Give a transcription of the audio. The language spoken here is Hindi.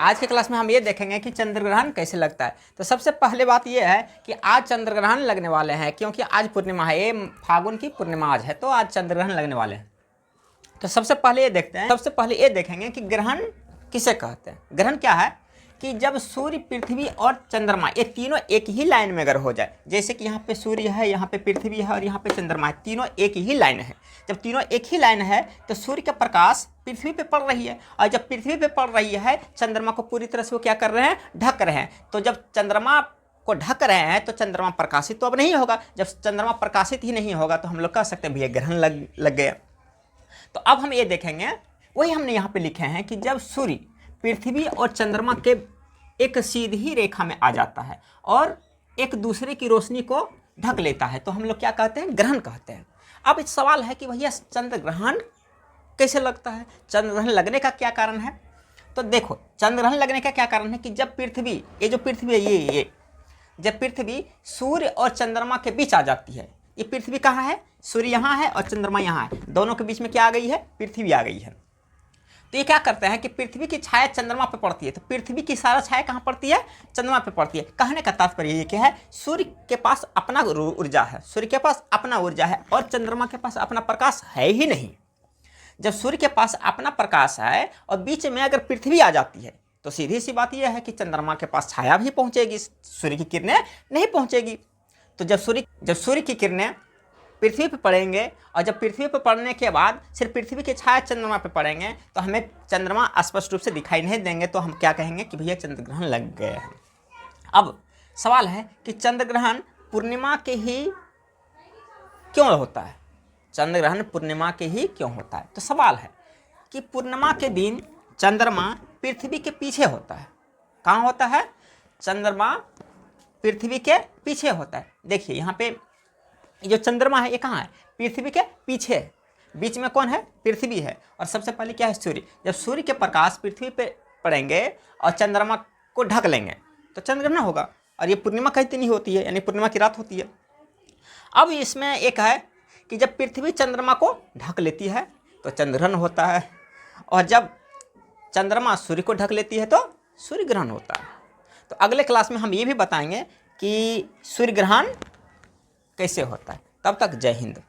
आज के क्लास में हम ये देखेंगे कि चंद्र ग्रहण कैसे लगता है। तो सबसे पहले बात ये है कि आज चंद्र ग्रहण लगने वाले हैं, क्योंकि आज पूर्णिमा है, ये फागुन की पूर्णिमा आज है, तो आज चंद्र ग्रहण लगने वाले हैं। तो सबसे पहले ये देखते हैं, सबसे पहले ये देखेंगे कि ग्रहण किसे कहते हैं। ग्रहण क्या है कि जब सूर्य, पृथ्वी और चंद्रमा ये तीनों एक ही लाइन में अगर हो जाए, जैसे कि यहाँ पे सूर्य है, यहाँ पे पृथ्वी है और यहाँ पे चंद्रमा है, तीनों एक ही लाइन है। जब तीनों एक ही लाइन है तो सूर्य का प्रकाश पृथ्वी पे पड़ रही है, और जब पृथ्वी पे पड़ रही है चंद्रमा को पूरी तरह से वो क्या कर रहे हैं, ढक रहे हैं। तो जब चंद्रमा को ढक रहे हैं तो चंद्रमा प्रकाशित तो अब नहीं होगा। जब चंद्रमा प्रकाशित ही नहीं होगा तो हम लोग कह सकते हैं भैया ग्रहण लग गया। तो अब हम ये देखेंगे, वही हमने यहाँ पे लिखे हैं कि जब सूर्य, पृथ्वी और चंद्रमा के एक सीधी रेखा में आ जाता है और एक दूसरे की रोशनी को ढक लेता है तो हम लोग क्या कहते हैं, ग्रहण कहते हैं। अब इस सवाल है कि भैया चंद्र ग्रहण कैसे लगता है, चंद्र ग्रहण लगने का क्या कारण है। तो देखो, चंद्र ग्रहण लगने का क्या कारण है कि जब पृथ्वी, ये जो पृथ्वी है, ये जब पृथ्वी सूर्य और चंद्रमा के बीच आ जाती है, ये पृथ्वी कहाँ है, सूर्य यहाँ है और चंद्रमा यहाँ है, दोनों के बीच में क्या आ गई है, पृथ्वी आ गई है। तो ये क्या करते हैं कि पृथ्वी की छाया चंद्रमा पे पड़ती है, तो पृथ्वी की सारा छाया कहाँ पड़ती है, चंद्रमा पे पड़ती है। कहने का तात्पर्य ये क्या है, सूर्य के पास अपना ऊर्जा है, सूर्य के पास अपना ऊर्जा है और चंद्रमा के पास अपना प्रकाश है ही नहीं। जब सूर्य के पास अपना प्रकाश है और बीच में अगर पृथ्वी आ जाती है तो सीधी सी बात यह है कि चंद्रमा के पास छाया भी पहुँचेगी, सूर्य की किरणें नहीं पहुँचेगी। तो जब सूर्य की किरणें पृथ्वी पे पड़ेंगे और जब पृथ्वी पे पड़ने के बाद सिर्फ पृथ्वी की छाया चंद्रमा पे पड़ेंगे तो हमें चंद्रमा स्पष्ट रूप से दिखाई नहीं देंगे, तो हम क्या कहेंगे कि भैया चंद्र ग्रहण लग गया है। अब सवाल है कि चंद्र ग्रहण पूर्णिमा के ही क्यों होता है, चंद्र ग्रहण पूर्णिमा के ही क्यों होता है। तो सवाल है कि पूर्णिमा के दिन चंद्रमा पृथ्वी के पीछे होता है। कहाँ होता है, चंद्रमा पृथ्वी के पीछे होता है। देखिए यहाँ पे जो चंद्रमा है ये कहाँ है, पृथ्वी के पीछे है, बीच में कौन है, पृथ्वी है, और सबसे पहले क्या है, सूर्य। जब सूर्य के प्रकाश पृथ्वी पे पड़ेंगे और चंद्रमा को ढक लेंगे तो चंद्र ग्रहण होगा, और ये पूर्णिमा कई दिन ही होती है, यानी पूर्णिमा की रात होती है। अब इसमें एक है कि जब पृथ्वी चंद्रमा को ढक लेती है तो चंद्र ग्रहण होता है, और जब चंद्रमा सूर्य को ढक लेती है तो सूर्य ग्रहण होता है। तो अगले क्लास में हम ये भी बताएंगे कि सूर्य ग्रहण कैसे होता है। तब तक जय हिंद।